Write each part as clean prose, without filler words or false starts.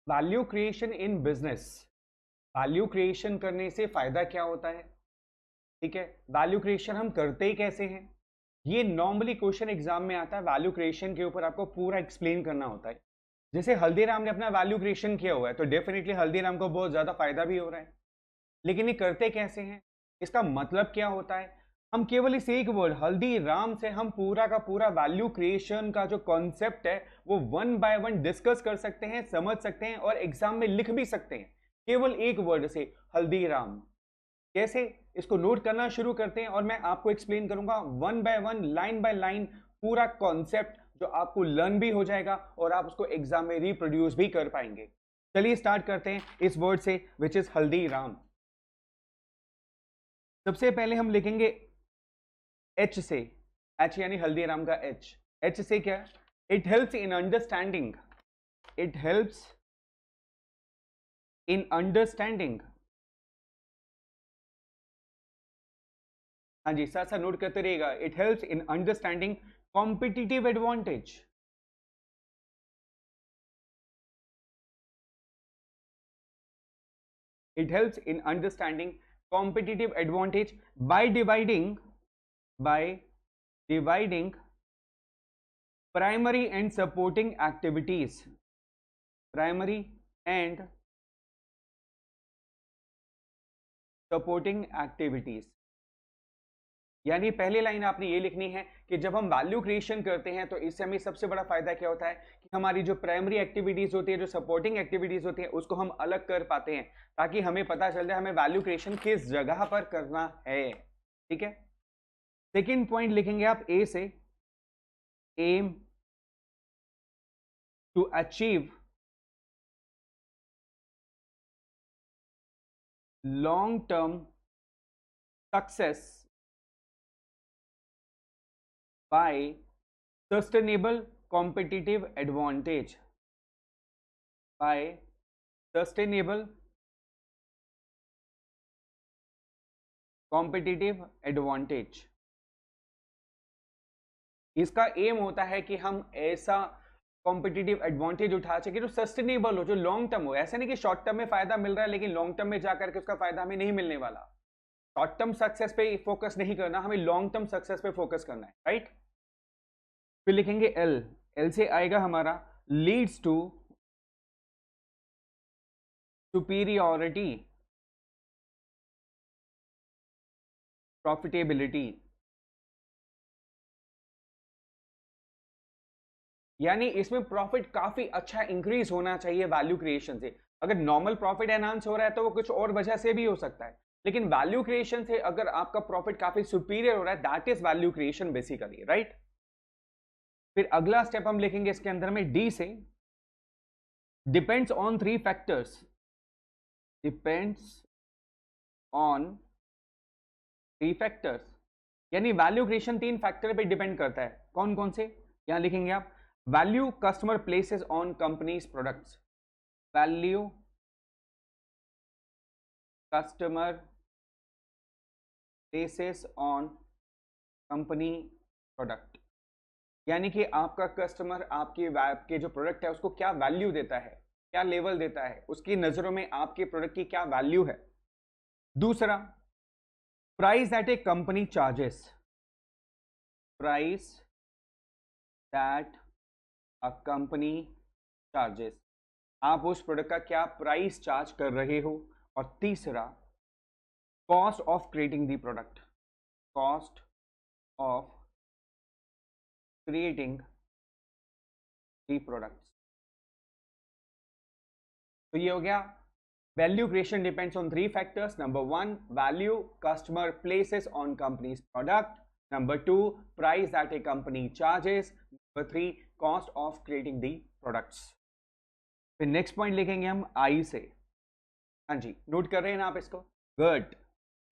Value creation in business. Value creation करने से फायदा क्या होता है? ठीक है, वैल्यू क्रिएशन हम करते ही कैसे हैं? ये नॉर्मली क्वेश्चन एग्जाम में आता है, वैल्यू क्रिएशन के ऊपर आपको पूरा एक्सप्लेन करना होता है। जैसे हल्दीराम ने अपना वैल्यू क्रिएशन किया हुआ है, तो डेफिनेटली हल्दीराम को बहुत ज्यादा फायदा भी हो रहा है। लेकिन ये करते कैसे हैं, इसका मतलब क्या होता है? हम केवल इस एक वर्ड हल्दीराम से हम पूरा का पूरा वैल्यू क्रिएशन का जो कॉन्सेप्ट है वो वन बाय वन डिस्कस कर सकते हैं, समझ सकते हैं और एग्जाम में लिख भी सकते हैं, केवल एक वर्ड से, हल्दीराम। कैसे? इसको नोट करना शुरू करते हैं और मैं आपको एक्सप्लेन करूंगा one by one, line by line, पूरा कॉन्सेप्ट जो आपको लर्न भी हो जाएगा और आप उसको एग्जाम में रिप्रोड्यूस भी कर पाएंगे। चलिए स्टार्ट करते हैं इस वर्ड से, विच इज हल्दीराम। सबसे पहले हम लिखेंगे एच से, एच यानी हल्दीराम का एच। एच से क्या? It helps in understanding, it helps in understanding. हाँ जी, साथ साथ नोट करते रहिएगा। It helps in understanding competitive advantage. It helps in understanding competitive advantage by dividing primary and supporting activities, primary and supporting activities। यानी पहली line आपने ये लिखनी है कि जब हम वैल्यू क्रिएशन करते हैं तो इससे हमें सबसे बड़ा फायदा क्या होता है कि हमारी जो प्राइमरी एक्टिविटीज होती है, जो सपोर्टिंग एक्टिविटीज होती है, उसको हम अलग कर पाते हैं, ताकि हमें पता चल जाए हमें वैल्यू क्रिएशन किस जगह पर करना है। ठीक है, सेकेंड पॉइंट लिखेंगे आप ए से, aim to achieve long term success by sustainable competitive advantage, by sustainable competitive advantage. इसका एम होता है कि हम ऐसा कॉम्पिटिटिव एडवांटेज उठा सके जो सस्टेनेबल हो, जो लॉन्ग टर्म हो। ऐसा नहीं कि शॉर्ट टर्म में फायदा मिल रहा है लेकिन लॉन्ग टर्म में जाकर के उसका फायदा हमें नहीं मिलने वाला। शॉर्ट टर्म सक्सेस पे फोकस नहीं करना, हमें लॉन्ग टर्म सक्सेस पे फोकस करना है, राइट। फिर लिखेंगे एल, एल से आएगा हमारा लीड्स टू सुपीरियॉरिटी प्रॉफिटेबिलिटी। यानी इसमें प्रॉफिट काफी अच्छा इंक्रीज होना चाहिए वैल्यू क्रिएशन से। अगर नॉर्मल प्रॉफिट एनहांस हो रहा है तो वो कुछ और वजह से भी हो सकता है, लेकिन वैल्यू क्रिएशन से अगर आपका प्रॉफिट काफी सुपीरियर हो रहा है, that is value creation basically, right. फिर अगला स्टेप हम लिखेंगे इसके अंदर में डी से, depends on three factors, depends on three factors. यानी वैल्यू क्रिएशन तीन फैक्टर पे डिपेंड करता है। कौन कौन से? यहां लिखेंगे आप, value customer places on companies products, value customer places on company product. यानी कि आपका कस्टमर आपके जो प्रोडक्ट है उसको क्या वैल्यू देता है, क्या लेवल देता है, उसकी नजरों में आपके प्रोडक्ट की क्या वैल्यू है। दूसरा, price that a company charges, price that a company charges, आप उस प्रोडक्ट का क्या प्राइस चार्ज कर रहे हो। और तीसरा, cost of creating the product, cost of creating the products. तो ये हो गया, value creation depends on three factors. Number one, value customer places on company's product. Number two, price that a company charges. Number three, cost of creating the products. फिर next point लिखेंगे हम आई से। हाँ जी, note कर रहे हैं ना आप इसको? Good.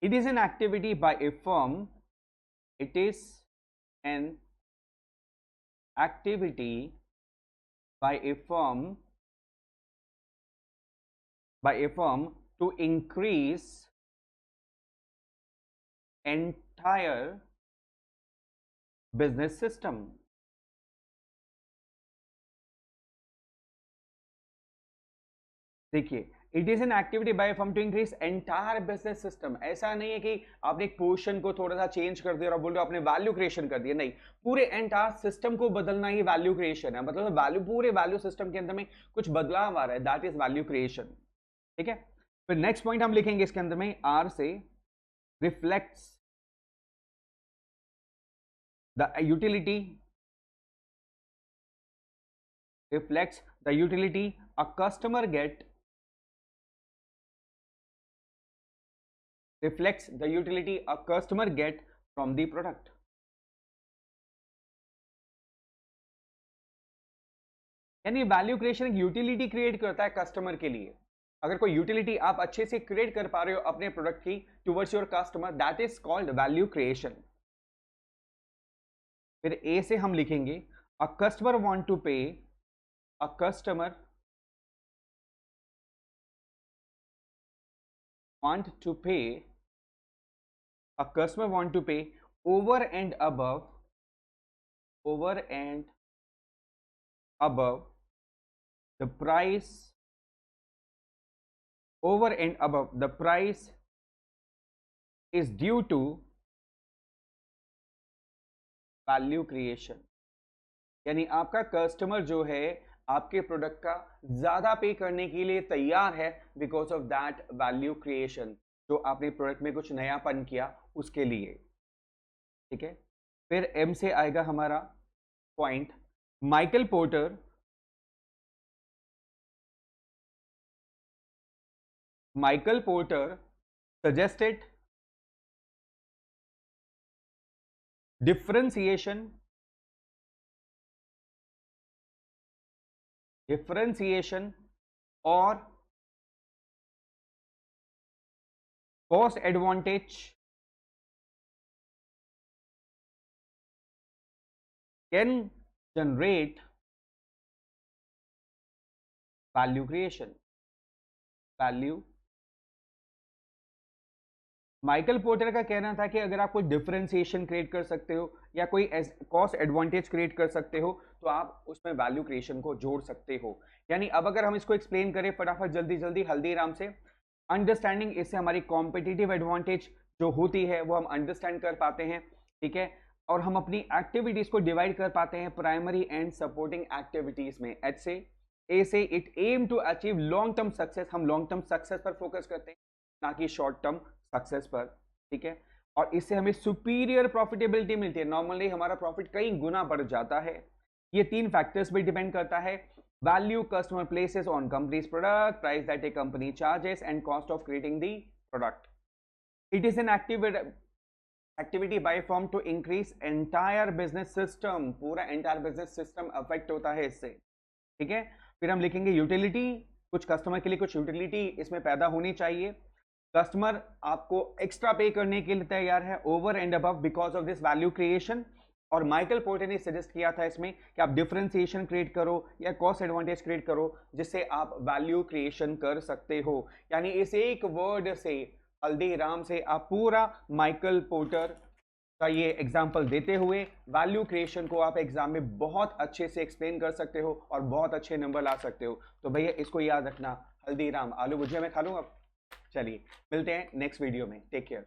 It is an activity by a firm, it is an activity by a firm, by a firm to increase entire business system, देखिए, it is an activity by firm to increase entire business system. ऐसा नहीं है कि आपने एक portion को थोड़ा सा चेंज कर दिया और बोल रहे हो आपने वैल्यू क्रिएशन कर दिया, नहीं, पूरे एंटायर सिस्टम को बदलना ही वैल्यू क्रिएशन है। मतलब वैल्यू, पूरे वैल्यू सिस्टम के अंदर में कुछ बदलाव आ रहा है, दैट इज वैल्यू क्रिएशन। ठीक है, फिर नेक्स्ट पॉइंट हम लिखेंगे इसके अंदर में, आर से reflects the utility, reflects the utility a customer get, reflects the utility a customer get from the product। यानी वैल्यू क्रिएशन एक यूटिलिटी क्रिएट करता है कस्टमर के लिए। अगर कोई यूटिलिटी आप अच्छे से क्रिएट कर पा रहे हो अपने प्रोडक्ट की towards your customer, that is called value creation. फिर ए से हम लिखेंगे, अ कस्टमर वांट टू पे, a customer want to pay, a customer want to pay over and above, over and above the price, over and above the price is due to value creation। यानी आपका customer जो है आपके product का ज्यादा पे करने के लिए तैयार है because of that value creation, जो आपने प्रोडक्ट में कुछ नयापन किया उसके लिए। ठीक है, फिर एम से आएगा हमारा point, Michael porter, Michael porter suggested differentiation, differentiation or cost advantage can generate value creation, value। Michael porter का कहना था कि अगर आप कोई डिफरेंशिएशन क्रिएट कर सकते हो या कोई कॉस्ट एडवांटेज क्रिएट कर सकते हो तो आप उसमें वैल्यू क्रिएशन को जोड़ सकते हो। यानी अब अगर हम इसको एक्सप्लेन करें फटाफट जल्दी जल्दी हल्दीराम से, अंडरस्टैंडिंग, इससे हमारी कॉम्पिटिटिव एडवांटेज जो होती है वो हम अंडरस्टैंड कर पाते हैं। ठीक है, और हम अपनी एक्टिविटीज को डिवाइड कर पाते हैं प्राइमरी एंड सपोर्टिंग एक्टिविटीज में। एच से, ए से, it aim to achieve long term success, हम लॉन्ग टर्म सक्सेस पर फोकस करते हैं ना कि शॉर्ट टर्म सक्सेस पर। ठीक है, और इससे हमें सुपीरियर प्रॉफिटेबिलिटी मिलती है, नॉर्मली हमारा प्रॉफिट कई गुना बढ़ जाता है। ये तीन फैक्टर्स पे डिपेंड करता है, value customer places on company's product, price that a company charges and cost of creating the product. It is an activity by firm to increase entire business system, पूरा एंटायर बिजनेस सिस्टम अफेक्ट होता है इससे। ठीक है, फिर हम लिखेंगे utility, कुछ कस्टमर के लिए कुछ यूटिलिटी इसमें पैदा होनी चाहिए, कस्टमर आपको एक्स्ट्रा पे करने के लिए तैयार है over and above because of this value creation. और माइकल पोर्टर ने सजेस्ट किया था इसमें कि आप डिफरेंशिएशन क्रिएट करो या कॉस्ट एडवांटेज क्रिएट करो जिससे आप वैल्यू क्रिएशन कर सकते हो। यानी इस एक वर्ड से, हल्दीराम से, आप पूरा माइकल पोर्टर का ये एग्जाम्पल देते हुए वैल्यू क्रिएशन को आप एग्जाम में बहुत अच्छे से एक्सप्लेन कर सकते हो और बहुत अच्छे नंबर ला सकते हो। तो भैया इसको याद रखना, हल्दीराम आलू भुजिया में खा लूँ अब। चलिए मिलते हैं नेक्स्ट वीडियो में, टेक केयर।